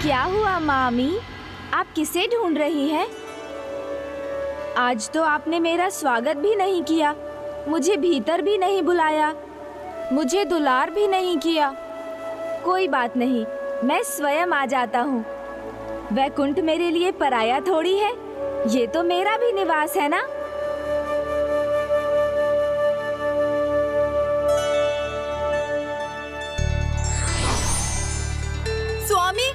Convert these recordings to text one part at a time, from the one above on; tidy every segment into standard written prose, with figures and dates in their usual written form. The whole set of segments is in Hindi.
क्या हुआ मामी? आप किसे ढूंढ रही हैं? आज तो आपने मेरा स्वागत भी नहीं किया, मुझे भीतर भी नहीं बुलाया, मुझे दुलार भी नहीं किया। कोई बात नहीं, मैं स्वयं आ जाता हूँ। वैकुंठ मेरे लिए पराया थोड़ी है, ये तो मेरा भी निवास है ना। स्वामी,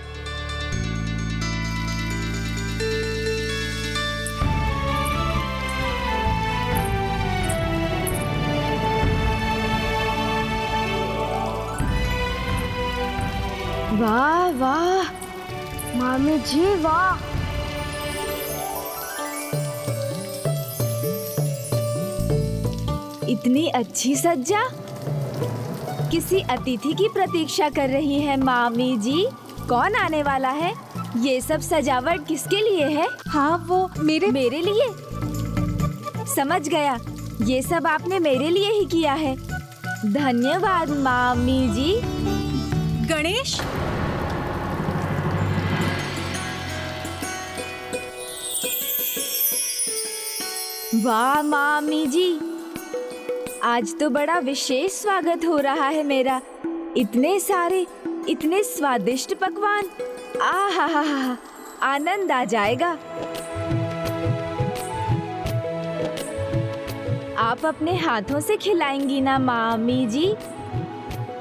वाह वाह मामी जी, वाह। इतनी अच्छी सज्जा, किसी अतिथि की प्रतीक्षा कर रही है मामी जी। कौन आने वाला है? ये सब सजावट किसके लिए है? हाँ वो मेरे लिए। समझ गया, ये सब आपने मेरे लिए ही किया है। धन्यवाद मामी जी। गणेश, वाह मामी जी, आज तो बड़ा विशेष स्वागत हो रहा है मेरा। इतने सारे, इतने स्वादिष्ट पकवान, आहा, आनंद आ जाएगा। आप अपने हाथों से खिलाएंगी ना मामी जी?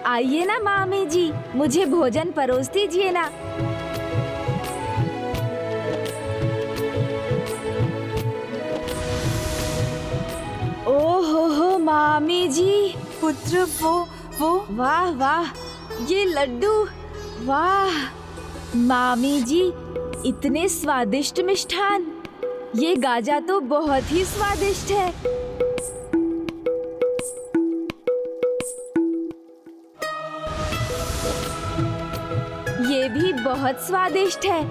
आइए ना मामी जी, मुझे भोजन परोस दीजिए ना। ओहो हो मामी जी, पुत्र, वो वाह वाह, ये लड्डू, वाह मामी जी, इतने स्वादिष्ट मिष्ठान। ये गाजा तो बहुत ही स्वादिष्ट है। ये भी बहुत स्वादिष्ट है।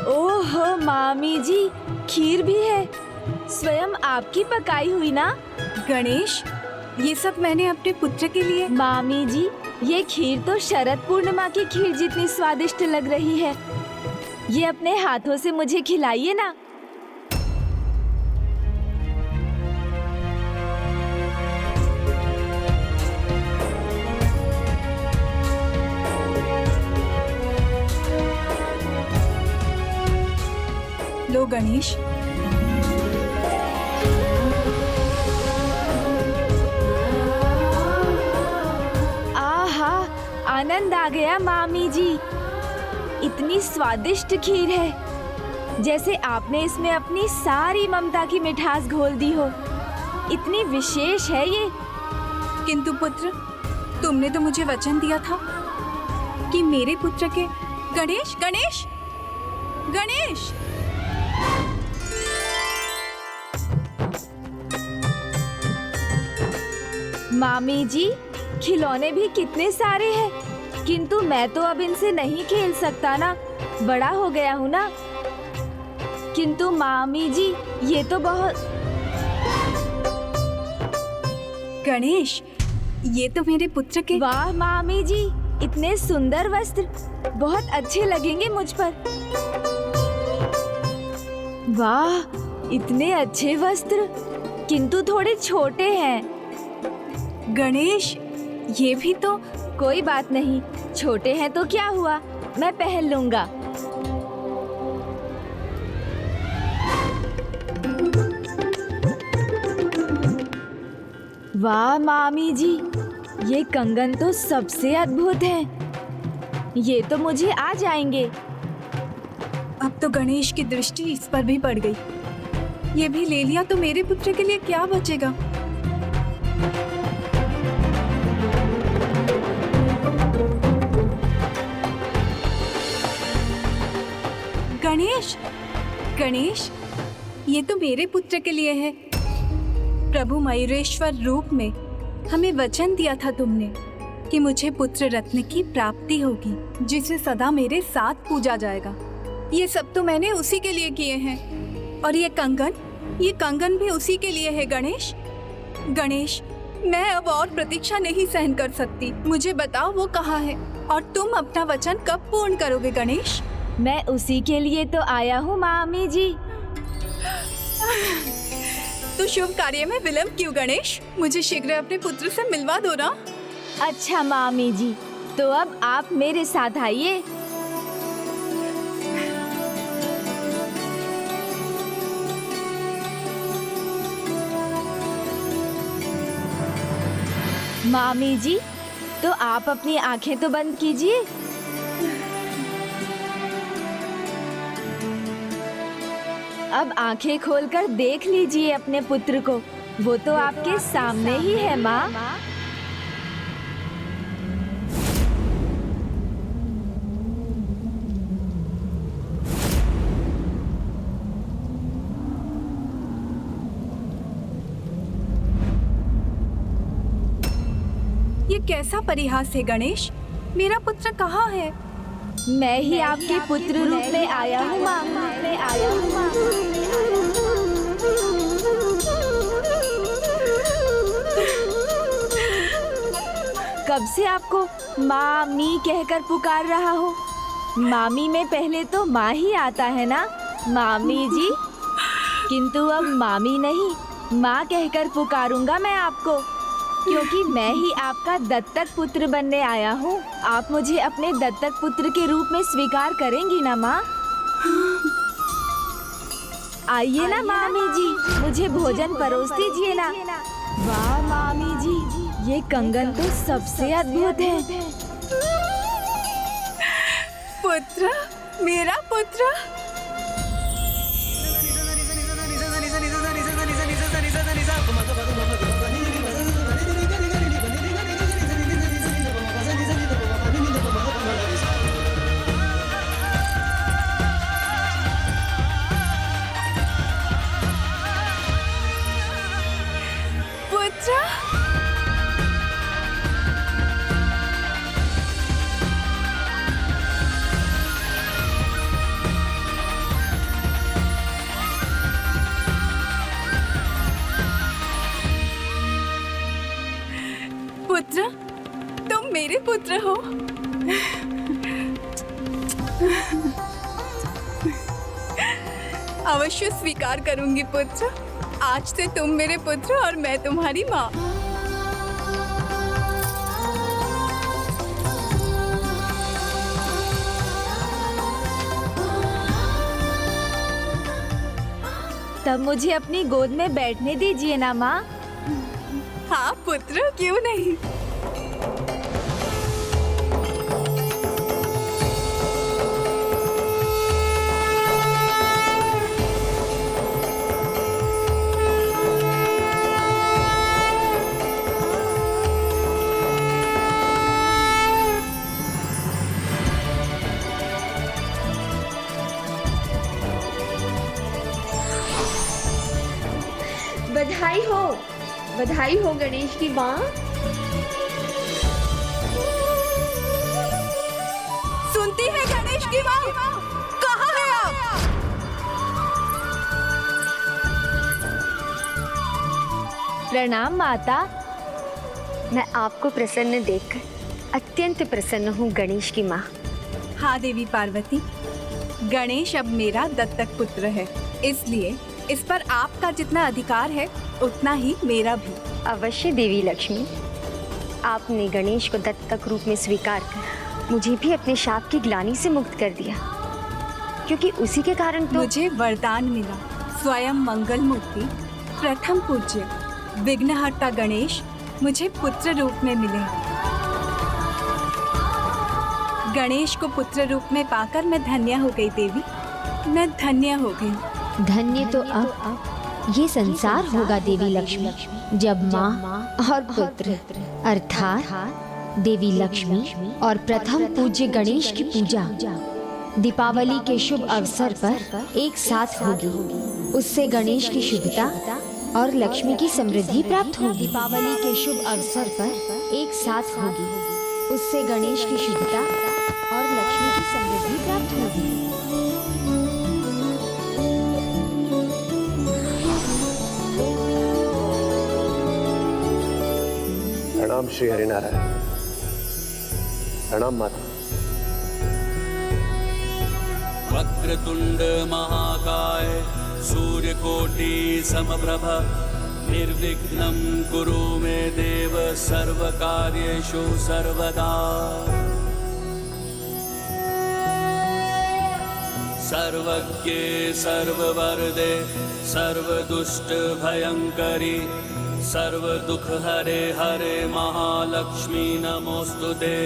ओहो मामी जी, खीर भी है, स्वयं आपकी पकाई हुई ना? गणेश, ये सब मैंने अपने पुत्र के लिए। मामी जी, ये खीर तो शरद पूर्णिमा की खीर जितनी स्वादिष्ट लग रही है। ये अपने हाथों से मुझे खिलाइए ना। लो गणेश। आहा, आनंद आ गया मामी जी। इतनी स्वादिष्ट खीर है, जैसे आपने इसमें अपनी सारी ममता की मिठास घोल दी हो। इतनी विशेष है ये। किंतु पुत्र, तुमने तो मुझे वचन दिया था कि मेरे पुत्र के। गणेश, गणेश, गणेश! मामी जी, खिलौने भी कितने सारे हैं, किंतु मैं तो अब इनसे नहीं खेल सकता ना, बड़ा हो गया हूँ ना। किंतु मामी जी, ये तो बहुत। गणेश, ये तो मेरे पुत्र के। वाह मामी जी, इतने सुंदर वस्त्र, बहुत अच्छे लगेंगे मुझ पर। वाह, इतने अच्छे वस्त्र, किंतु थोड़े छोटे हैं। गणेश, ये भी तो। कोई बात नहीं, छोटे हैं तो क्या हुआ, मैं पहन लूंगा। वाह मामी जी, ये कंगन तो सबसे अद्भुत है। ये तो मुझे आ जाएंगे। अब तो गणेश की दृष्टि इस पर भी पड़ गई। ये भी ले लिया तो मेरे पुत्र के लिए क्या बचेगा? गणेश, गणेश, ये तो मेरे पुत्र के लिए है। प्रभु मयूरेश्वर रूप में हमें वचन दिया था तुमने कि मुझे पुत्र रत्न की प्राप्ति होगी, जिसे सदा मेरे साथ पूजा जाएगा। ये सब तो मैंने उसी के लिए किए हैं। और ये कंगन भी उसी के लिए है। गणेश, गणेश, मैं अब और प्रतीक्षा नहीं सहन कर सकती। मुझे बताओ वो कहाँ है और तुम अपना वचन कब पूर्ण करोगे गणेश? मैं उसी के लिए तो आया हूँ मामी जी। तो शुभ कार्य में विलंब क्यों गणेश? मुझे शीघ्र अपने पुत्र से मिलवा दो ना। अच्छा मामी जी, तो अब आप मेरे साथ आइए। मामी जी, तो आप अपनी आंखें तो बंद कीजिए। अब आंखें खोलकर देख लीजिए अपने पुत्र को। वो तो आपके सामने ही है माँ। ये कैसा परिहास है गणेश? मेरा पुत्र कहाँ है? मैं ही आपके पुत्र रूप में आया हूँ माँ। कब से आपको मामी कहकर पुकार रहा हूँ। मामी में पहले तो माँ ही आता है ना मामी जी। किंतु अब मामी नहीं, माँ कहकर पुकारूंगा मैं आपको, क्योंकि मैं ही आपका दत्तक पुत्र बनने आया हूँ। आप मुझे अपने दत्तक पुत्र के रूप में स्वीकार करेंगी ना माँ? आइए ना मामी जी, मुझे भोजन परोस दीजिए ना। वाह मामी जी, ये कंगन तो सबसे अद्भुत है। पुत्र, मेरा पुत्र। पुत्र, तुम मेरे पुत्र हो। अवश्य स्वीकार करूंगी पुत्र। आज से तुम मेरे पुत्र और मैं तुम्हारी माँ। तब मुझे अपनी गोद में बैठने दीजिए ना माँ। हाँ पुत्र, क्यों नहीं। बधाई हो गणेश की माँ। सुनती है गणेश की माँ? कहाँ है आप? प्रणाम माता। मैं आपको प्रसन्न देखकर अत्यंत प्रसन्न हूँ गणेश की माँ। हाँ देवी पार्वती, गणेश अब मेरा दत्तक पुत्र है, इसलिए इस पर आपका जितना अधिकार है उतना ही मेरा भी। अवश्य देवी लक्ष्मी, आपने गणेश को दत्तक रूप में स्वीकार कर मुझे भी अपने शाप की ग्लानि से मुक्त कर दिया, क्योंकि उसी के कारण तो मुझे वरदान मिला। स्वयं मंगल मूर्ति प्रथम पूज्य विघ्नहर्ता गणेश मुझे पुत्र रूप में मिले। गणेश को पुत्र रूप में पाकर मैं धन्य हो गई देवी, मैं धन्य हो गई। धन्य तो अब ये संसार होगा देवी लक्ष्मी, जब माँ और पुत्र अर्थात देवी लक्ष्मी और प्रथम पूज्य गणेश की पूजा दीपावली के शुभ अवसर पर एक साथ होगी। उससे गणेश की शुभता और लक्ष्मी की समृद्धि प्राप्त होगी। दीपावली के शुभ अवसर पर एक साथ होगी, उससे गणेश की शुभता और लक्ष्मी की समृद्धि प्राप्त होगी। प्रणाम श्री हरिनारायण। प्रणाम माता। वक्रतुंड महाकाय सूर्यकोटि समप्रभ निर्विघ्नं कुरु मे देव सर्वकार्येषु सर्वदा। सर्वज्ञे सर्ववरदे सर्वदुष्टभयङ्करी सर्वदुःखहरे हरे महालक्ष्मी नमोस्तुते।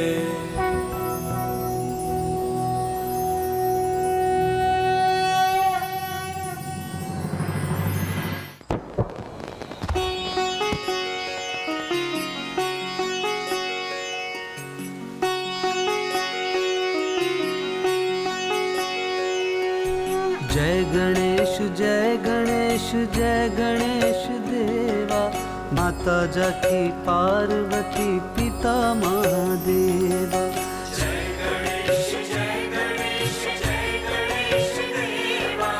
जय गणेश जय गणेश जय गणेश देवा, माता जाकी पार्वती पिता महादेवा। जय गणेश जय गणेश जय गणेश देवा,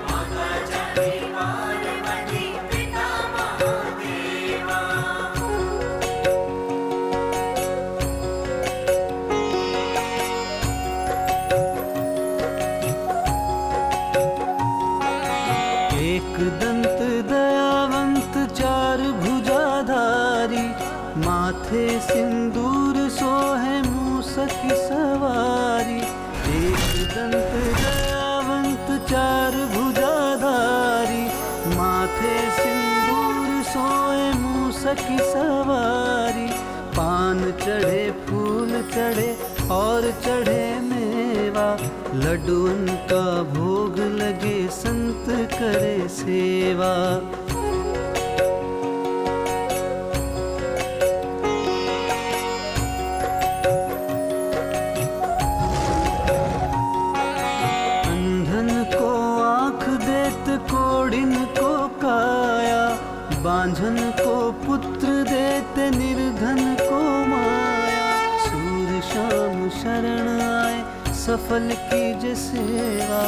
माता जाकी पार्वती पिता महादेवा। एक दंत दयावंत चार भुजाधारी, माथे सिंदूर सोहे मूसक सवारी। एक दंत दयावंत चार भुजाधारी, माथे सिंदूर सोहे मूसक सवारी। पान चढ़े फूल चढ़े और चढ़े मेवा, लड्डुअन का भोग लगे संत करे सेवा। अंधन को आँख देत कोढ़िन को काया, बांझन को पुत्र देते निर्धन को माया। सूर्य शाम शरण आए सफल कीजे सेवा।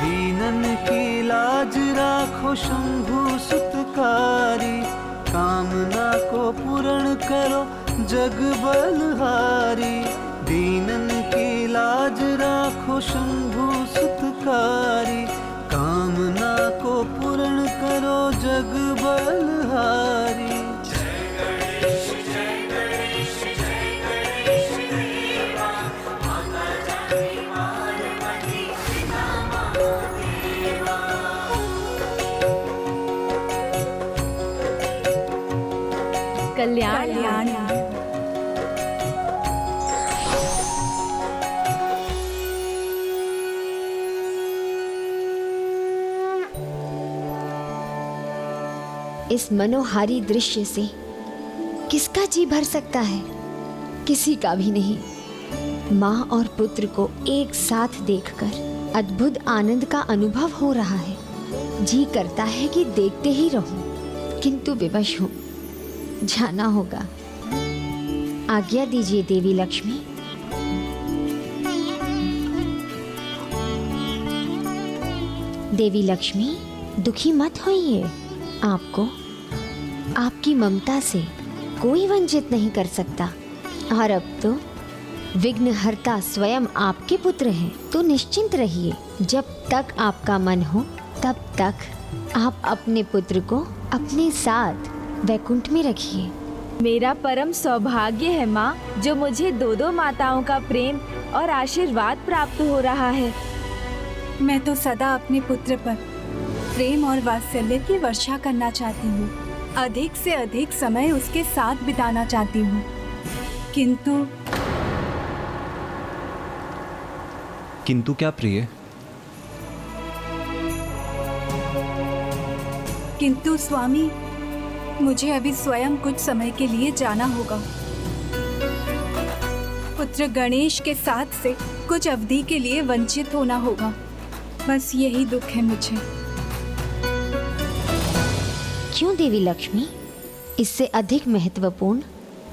दीनन की लाज राखो शंभु सुतकारी, कामना को पूर्ण करो जग बलहारी। दीनन की लाज राखो शंभु सुतकारी, कामना को पूर्ण करो जग बलहारी। जय गणेश जय गणेश जय गणेश देवा, माता जाकी पार्वती पिता महादेवा। कल्याण इस मनोहारी दृश्य से किसका जी भर सकता है? किसी का भी नहीं। माँ और पुत्र को एक साथ देखकर अद्भुत आनंद का अनुभव हो रहा है। जी करता है कि देखते ही रहूं, किंतु विवश हूं। जाना होगा। आज्ञा दीजिए देवी लक्ष्मी। देवी लक्ष्मी, दुखी मत होइए। आपको आपकी ममता से कोई वंचित नहीं कर सकता। और अब तो विघ्नहर्ता स्वयं आपके पुत्र हैं, तो निश्चिंत रहिए। जब तक आपका मन हो तब तक आप अपने पुत्र को अपने साथ वैकुंठ में रखिए। मेरा परम सौभाग्य है माँ, जो मुझे दो माताओं का प्रेम और आशीर्वाद प्राप्त हो रहा है। मैं तो सदा अपने पुत्र पर प्रेम और वात्सल्य की वर्षा करना चाहती हूँ। अधिक से अधिक समय उसके साथ बिताना चाहती हूँ, किंतु क्या प्रिय? किंतु स्वामी, मुझे अभी स्वयं कुछ समय के लिए जाना होगा। पुत्र गणेश के साथ से कुछ अवधि के लिए वंचित होना होगा। बस यही दुख है मुझे। क्यों देवी लक्ष्मी? इससे अधिक महत्वपूर्ण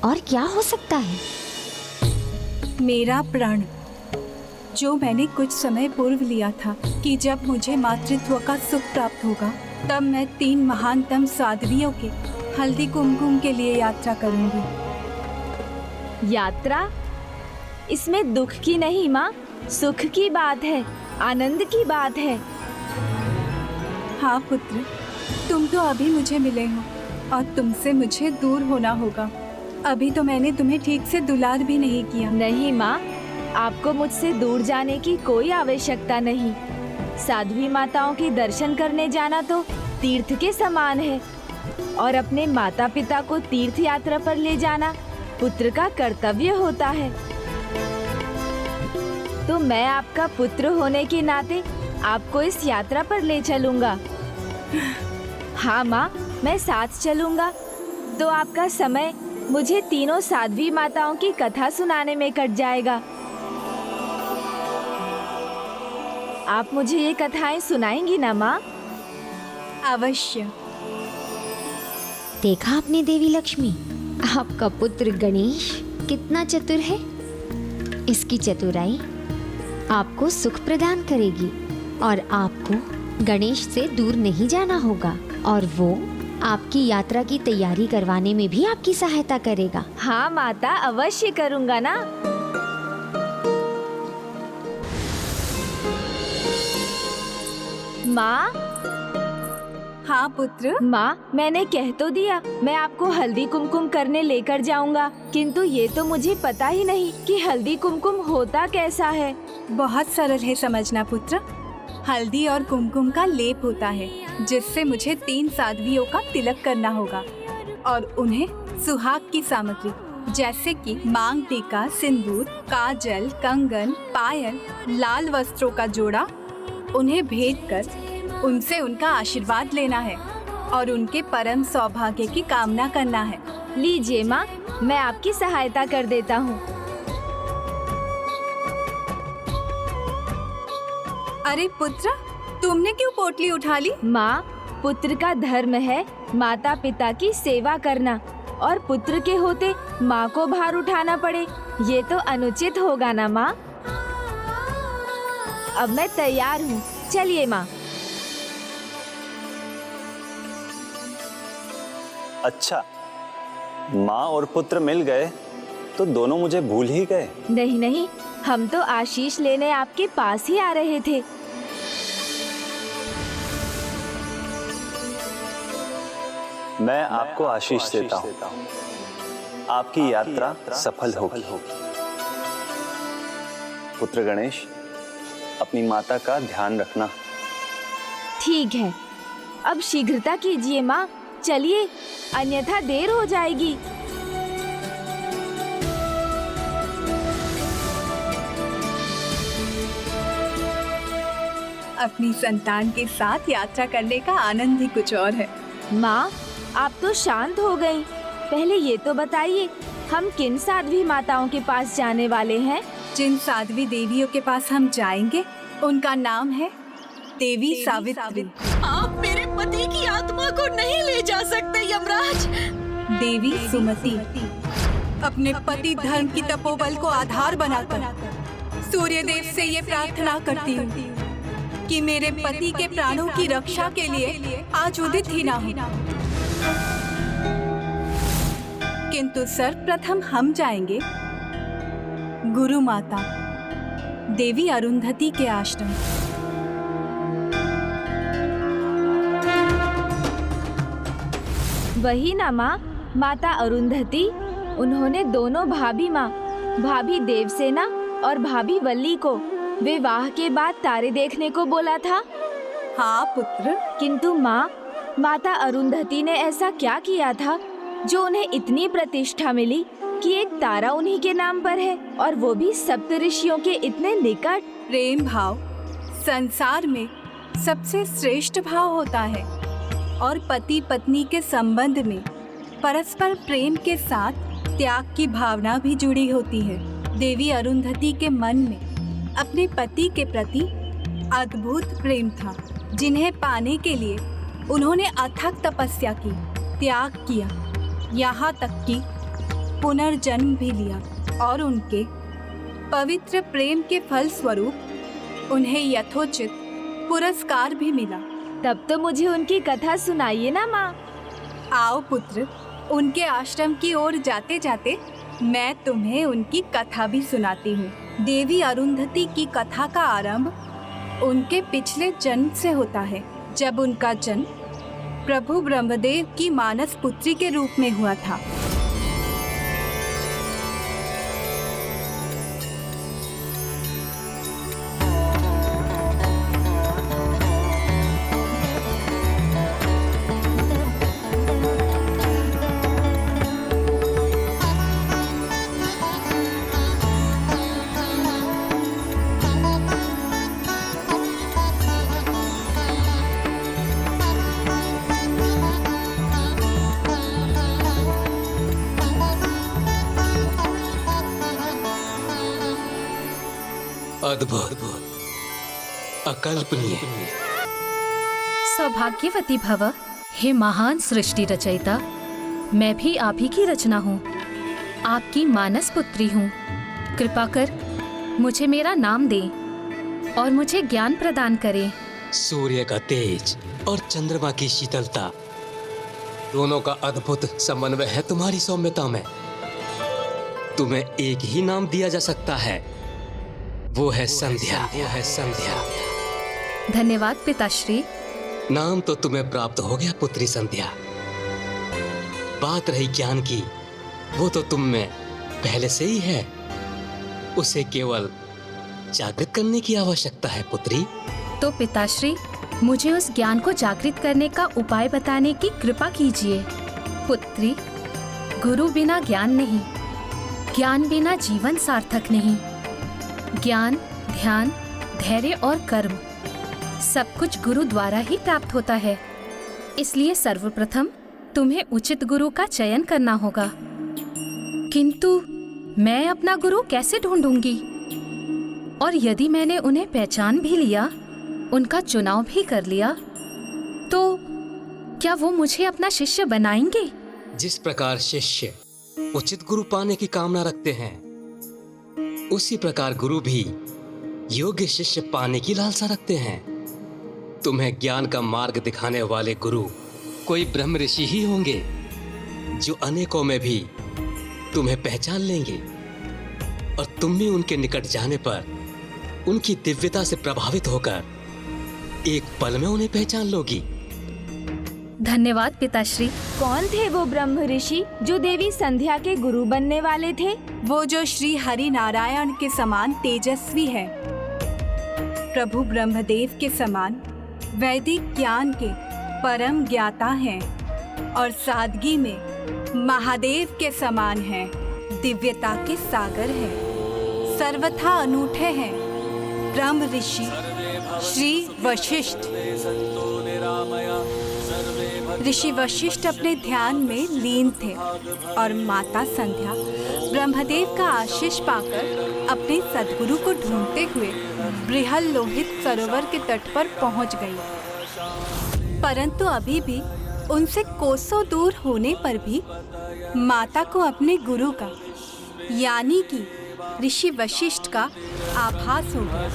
और क्या हो सकता है? मेरा प्रण जो मैंने कुछ समय पूर्व लिया था कि जब मुझे मातृत्व का सुख प्राप्त होगा तब मैं 3 महानतम साध्वियों के हल्दी कुमकुम के लिए यात्रा करूंगी। यात्रा? इसमें दुख की नहीं माँ, सुख की बात है, आनंद की बात है। हाँ पुत्र, तुम तो अभी मुझे मिले हो और तुमसे मुझे दूर होना होगा। अभी तो मैंने तुम्हें ठीक से दुलार भी नहीं किया। नहीं माँ, आपको मुझसे दूर जाने की कोई आवश्यकता नहीं। साध्वी माताओं के दर्शन करने जाना तो तीर्थ के समान है और अपने माता पिता को तीर्थ यात्रा पर ले जाना पुत्र का कर्तव्य होता है। तो मैं आपका पुत्र होने के नाते आपको इस यात्रा पर ले चलूंगा। हाँ माँ, मैं साथ चलूंगा। तो आपका समय मुझे तीनों साध्वी माताओं की कथा सुनाने में कट जाएगा। आप मुझे ये कथाएं सुनाएंगी ना माँ? अवश्य। देखा आपने देवी लक्ष्मी, आपका पुत्र गणेश कितना चतुर है। इसकी चतुराई आपको सुख प्रदान करेगी और आपको गणेश से दूर नहीं जाना होगा और वो आपकी यात्रा की तैयारी करवाने में भी आपकी सहायता करेगा। हाँ माता, अवश्य करूँगा ना। माँ, हाँ पुत्र। माँ, मैंने कह तो दिया मैं आपको हल्दी कुमकुम करने लेकर जाऊंगा, किंतु ये तो मुझे पता ही नहीं कि हल्दी कुमकुम होता कैसा है। बहुत सरल है समझना पुत्र। हल्दी और कुमकुम का लेप होता है जिससे मुझे 3 साध्वियों का तिलक करना होगा और उन्हें सुहाग की सामग्री जैसे कि मांग टीका, सिंदूर, काजल, कंगन, पायल, लाल वस्त्रों का जोड़ा उन्हें भेंट कर उनसे उनका आशीर्वाद लेना है और उनके परम सौभाग्य की कामना करना है। लीजिए माँ, मैं आपकी सहायता कर देता हूँ। अरे पुत्र, तुमने क्यों पोटली उठा ली? माँ, पुत्र का धर्म है माता पिता की सेवा करना और पुत्र के होते माँ को भार उठाना पड़े, ये तो अनुचित होगा ना माँ। अब मैं तैयार हूँ, चलिए माँ। अच्छा, माँ और पुत्र मिल गए तो दोनों मुझे भूल ही गए। नहीं नहीं, हम तो आशीष लेने आपके पास ही आ रहे थे। मैं आपको आशीष देता हूँ, आपकी यात्रा सफल होगी। पुत्र गणेश, अपनी माता का ध्यान रखना। ठीक है, अब शीघ्रता कीजिए माँ, चलिए, अन्यथा देर हो जाएगी। अपनी संतान के साथ यात्रा करने का आनंद ही कुछ और है। माँ, आप तो शांत हो गई। पहले ये तो बताइए, हम किन साध्वी माताओं के पास जाने वाले हैं? जिन साध्वी देवियों के पास हम जाएंगे उनका नाम है देवी सावित्री। आप मेरे पति की आत्मा को नहीं ले जा सकते यमराज। देवी सुमति अपने पति धर्म की तपोबल को आधार बनाकर सूर्य देव से ये प्रार्थना करती हूँ कि मेरे पति के प्राणों की रक्षा के लिए आज उदित ही ना हो। किंतु सर्वप्रथम हम जाएंगे गुरु माता देवी अरुंधति के आश्रम। वही ना माँ, माता अरुंधति। उन्होंने दोनों भाभी माँ, भाभी देवसेना और भाभी वल्ली को विवाह के बाद तारे देखने को बोला था। हाँ पुत्र। किंतु माँ, माता अरुंधति ने ऐसा क्या किया था जो उन्हें इतनी प्रतिष्ठा मिली कि एक तारा उन्हीं के नाम पर है और वो भी सप्त ऋषियों के इतने निकट? प्रेम भाव संसार में सबसे श्रेष्ठ भाव होता है और पति पत्नी के संबंध में परस्पर प्रेम के साथ त्याग की भावना भी जुड़ी होती है। देवी अरुंधति के मन में अपने पति के प्रति अद्भुत प्रेम था, जिन्हें पाने के लिए उन्होंने अथक तपस्या की, त्याग किया, यहाँ तक कि पुनर्जन्म भी लिया और उनके पवित्र प्रेम के फल स्वरूप उन्हें यथोचित पुरस्कार भी मिला। तब तो मुझे उनकी कथा सुनाइए ना माँ। आओ पुत्र, उनके आश्रम की ओर जाते जाते मैं तुम्हें उनकी कथा भी सुनाती हूँ। देवी अरुंधति की कथा का आरंभ उनके पिछले जन्म से होता है, जब उनका जन्म प्रभु ब्रह्मदेव की मानस पुत्री के रूप में हुआ था। अद्भुत, अकल्पनीय। सौभाग्यवती भव, हे महान सृष्टि रचयिता। मैं भी आप ही की रचना हूँ, आपकी मानस पुत्री हूँ। कृपा कर मुझे मेरा नाम दें और मुझे ज्ञान प्रदान करें। सूर्य का तेज और चंद्रमा की शीतलता, दोनों का अद्भुत समन्वय है तुम्हारी सौम्यता में। तुम्हें एक ही नाम दिया जा सकता है, वो है संध्या। वो है संध्या। धन्यवाद पिताश्री। नाम तो तुम्हें प्राप्त हो गया पुत्री संध्या। बात रही ज्ञान की, वो तो तुम में पहले से ही है। उसे केवल जागृत करने की आवश्यकता है पुत्री। तो पिताश्री, मुझे उस ज्ञान को जागृत करने का उपाय बताने की कृपा कीजिए। पुत्री, गुरु बिना ज्ञान नहीं, ज्ञान बिना जीवन सार्थक नहीं। ज्ञान, ध्यान, धैर्य और कर्म सब कुछ गुरु द्वारा ही प्राप्त होता है। इसलिए सर्वप्रथम तुम्हें उचित गुरु का चयन करना होगा। किंतु मैं अपना गुरु कैसे ढूंढूंगी? और यदि मैंने उन्हें पहचान भी लिया, उनका चुनाव भी कर लिया, तो क्या वो मुझे अपना शिष्य बनाएंगे? जिस प्रकार शिष्य उचित गुरु पाने की कामना रखते हैं, उसी प्रकार गुरु भी योग्य शिष्य पाने की लालसा रखते हैं। तुम्हें ज्ञान का मार्ग दिखाने वाले गुरु कोई ब्रह्म ऋषि ही होंगे, जो अनेकों में भी तुम्हें पहचान लेंगे और तुम भी उनके निकट जाने पर उनकी दिव्यता से प्रभावित होकर एक पल में उन्हें पहचान लोगी। धन्यवाद पिताश्री। कौन थे वो ब्रह्म ऋषि जो देवी संध्या के गुरु बनने वाले थे? वो जो श्री हरि नारायण के समान तेजस्वी है, प्रभु ब्रह्मदेव के समान वैदिक ज्ञान के परम ज्ञाता हैं और सादगी में महादेव के समान हैं, दिव्यता के सागर हैं, सर्वथा अनूठे हैं। ब्रह्म ऋषि श्री वशिष्ठ। ऋषि वशिष्ठ अपने ध्यान में लीन थे और माता संध्या ब्रह्मदेव का आशीष पाकर अपने सद्गुरु को ढूंढते हुए बृहल लोहित सरोवर के तट पर पहुंच गई। परंतु अभी भी उनसे कोसों दूर होने पर भी माता को अपने गुरु का, यानी कि ऋषि वशिष्ठ का आभास हो गया।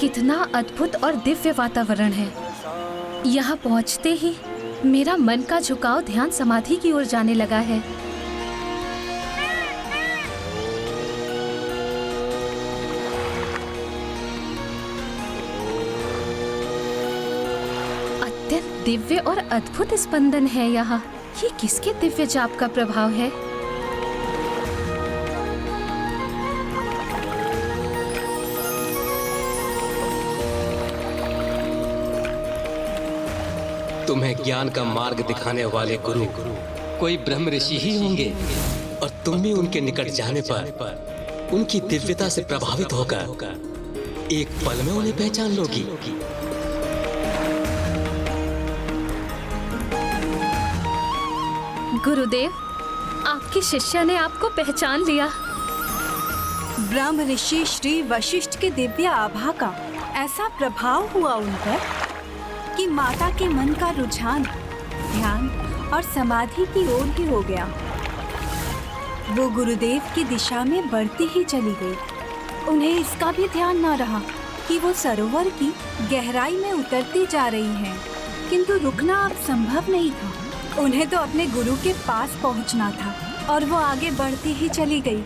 कितना अद्भुत और दिव्य वातावरण है। यहाँ पहुँचते ही मेरा मन का झुकाव ध्यान समाधि की ओर जाने लगा है। अत्यंत दिव्य और अद्भुत स्पंदन है यहाँ। ये किसके दिव्य जाप का प्रभाव है? तुम्हें ज्ञान का मार्ग दिखाने वाले गुरु कोई ब्रह्म ऋषि ही होंगे और तुम भी उनके निकट जाने पर उनकी दिव्यता से प्रभावित होकर एक पल में उन्हें पहचान लोगी। गुरुदेव, आपकी शिष्या ने आपको पहचान लिया। ब्रह्म ऋषि श्री वशिष्ठ के दिव्य आभा का ऐसा प्रभाव हुआ उन पर कि माता के मन का रुझान ध्यान और समाधि की ओर ही हो गया। वो गुरुदेव की दिशा में बढ़ती ही चली गई। उन्हें इसका भी ध्यान न रहा कि वो सरोवर की गहराई में उतरती जा रही हैं, किंतु रुकना अब संभव नहीं था। उन्हें तो अपने गुरु के पास पहुंचना था और वो आगे बढ़ती ही चली गई।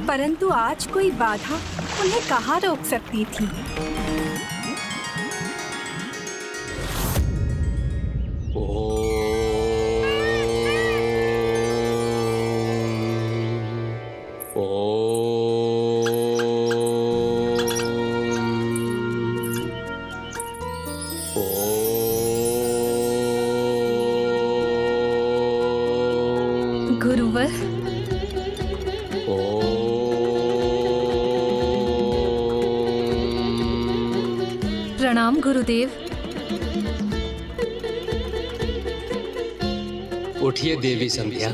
परंतु आज कोई बाधा उन्हें कहाँ रोक सकती थी। गुरुवर, प्रणाम गुरुदेव। उठिए देवी संध्या।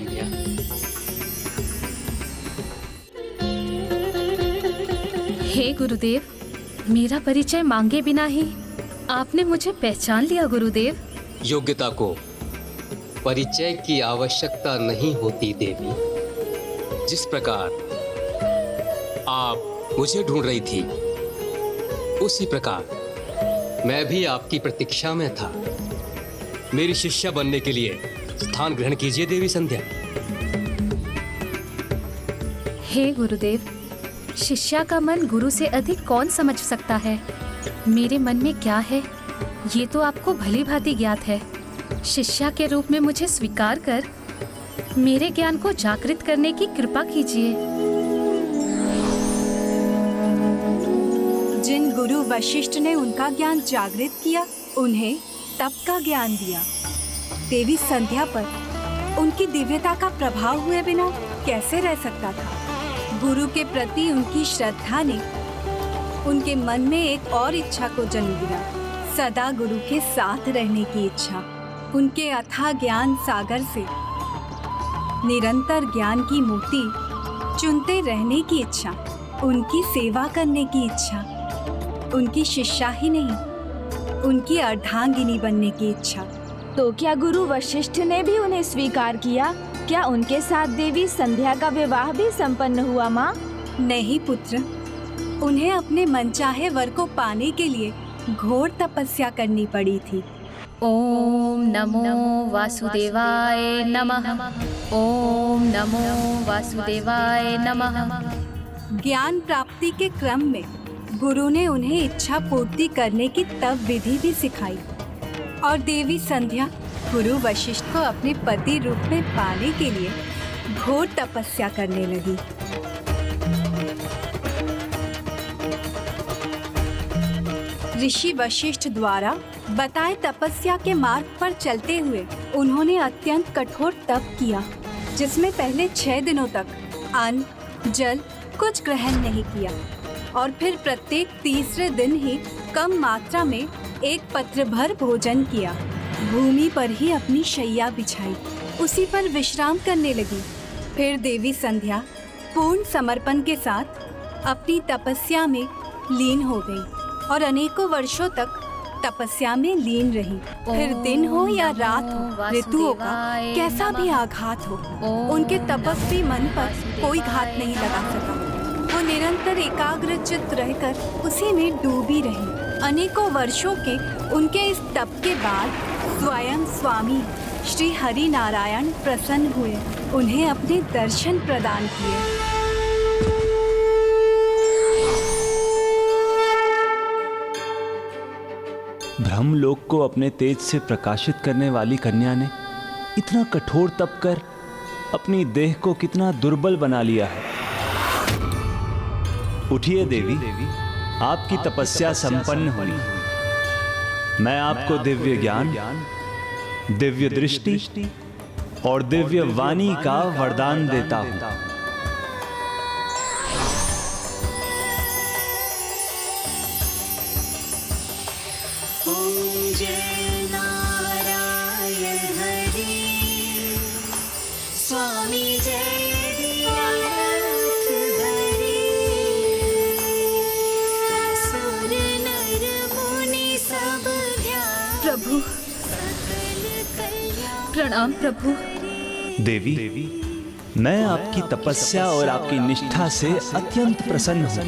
हे गुरुदेव, मेरा परिचय मांगे बिना ही आपने मुझे पहचान लिया गुरुदेव। योग्यता को परिचय की आवश्यकता नहीं होती देवी। जिस प्रकार आप मुझे ढूंढ रही थी, उसी प्रकार मैं भी आपकी प्रतीक्षा में था। मेरी शिष्या बनने के लिए स्थान ग्रहण कीजिए देवी संध्या। हे गुरुदेव, शिष्या का मन गुरु से अधिक कौन समझ सकता है। मेरे मन में क्या है ये तो आपको भली भांति ज्ञात है। शिष्या के रूप में मुझे स्वीकार कर मेरे ज्ञान को जागृत करने की कृपा कीजिए। जिन गुरु वशिष्ठ ने उनका ज्ञान जागृत किया, उन्हें तप का ज्ञान दिया। देवी संध्या पर उनकी दिव्यता का प्रभाव हुए बिना कैसे रह सकता था। गुरु के प्रति उनकी श्रद्धा ने उनके मन में एक और इच्छा को जन्म दिया, सदा गुरु के साथ रहने की इच्छा। उनके अथाह ज्ञान सागर से निरंतर ज्ञान की मोती चुनते रहने की इच्छा, उनकी सेवा करने की इच्छा, उनकी शिष्या ही नहीं, उनकी अर्धांगिनी बनने की इच्छा। तो क्या गुरु वशिष्ठ ने भी उन्हें स्वीकार किया? क्या उनके साथ देवी संध्या का विवाह भी संपन्न हुआ माँ? नहीं पुत्र, उन्हें अपने मनचाहे वर को पाने के लिए घोर तपस्या करनी पड़ी थी। ओम नमो वासुदेवाय नमः। ओम नमो वासुदेवाय नमः। ज्ञान प्राप्ति के क्रम में गुरु ने उन्हें इच्छा पूर्ति करने की तप विधि भी सिखाई और देवी संध्या गुरु वशिष्ठ को अपने पति रूप में पाने के लिए घोर तपस्या करने लगी। ऋषि वशिष्ठ द्वारा बताए तपस्या के मार्ग पर चलते हुए उन्होंने अत्यंत कठोर तप किया, जिसमें पहले 6 दिनों तक अन्न जल कुछ ग्रहण नहीं किया और फिर प्रत्येक तीसरे दिन ही कम मात्रा में एक पत्र भर भोजन किया। भूमि पर ही अपनी शैया बिछाई, उसी पर विश्राम करने लगी। फिर देवी संध्या पूर्ण समर्पण के साथ अपनी तपस्या में लीन हो गई और अनेकों वर्षों तक तपस्या में लीन रही। फिर दिन हो या रात हो, ऋतुओं का कैसा भी आघात हो, उनके तपस्वी मन पर कोई घात नहीं लगा सका। वो निरंतर एकाग्रचित्त रहकर उसी में डूबी रही। अनेकों वर्षों के उनके इस तप के बाद स्वयं स्वामी श्री हरि नारायण प्रसन्न हुए, उन्हें अपने दर्शन प्रदान किए। ब्रह्मलोक को अपने तेज से प्रकाशित करने वाली कन्या ने इतना कठोर तप कर अपनी देह को कितना दुर्बल बना लिया है। उठिए देवी, आपकी तपस्या संपन्न हुई। मैं आपको दिव्य ज्ञान, दिव्य दृष्टि और दिव्य वाणी का वरदान देता हूँ। स्वामी जय सुर नर प्रणाम प्रभु। देवी, मैं आपकी तपस्या और आपकी निष्ठा से अत्यंत प्रसन्न हूँ।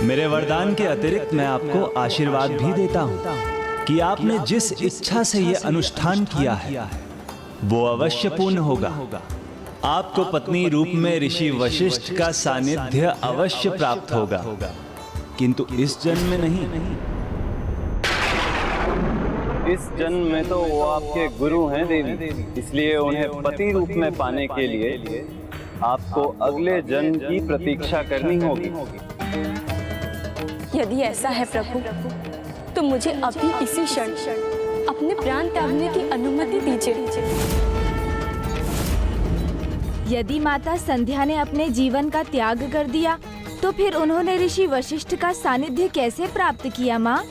मेरे वरदान के अतिरिक्त मैं आपको आशीर्वाद भी देता हूँ कि आपने जिस इच्छा से ये अनुष्ठान किया है वो अवश्य पूर्ण होगा। आपको पत्नी रूप में ऋषि वशिष्ठ का सानिध्य अवश्य प्राप्त होगा, किंतु इस जन्म में नहीं। इस जन्म में तो वो आपके गुरु हैं देवी, इसलिए उन्हें पति रूप में पाने के लिए आपको अगले जन्म की प्रतीक्षा करनी होगी। यदि ऐसा है प्रभु, तो मुझे अभी इसी क्षण अपने प्राण त्यागने की अनुमति दीजिए। यदि माता संध्या ने अपने जीवन का त्याग कर दिया, तो फिर उन्होंने ऋषि वशिष्ठ का सानिध्य कैसे प्राप्त किया माँ?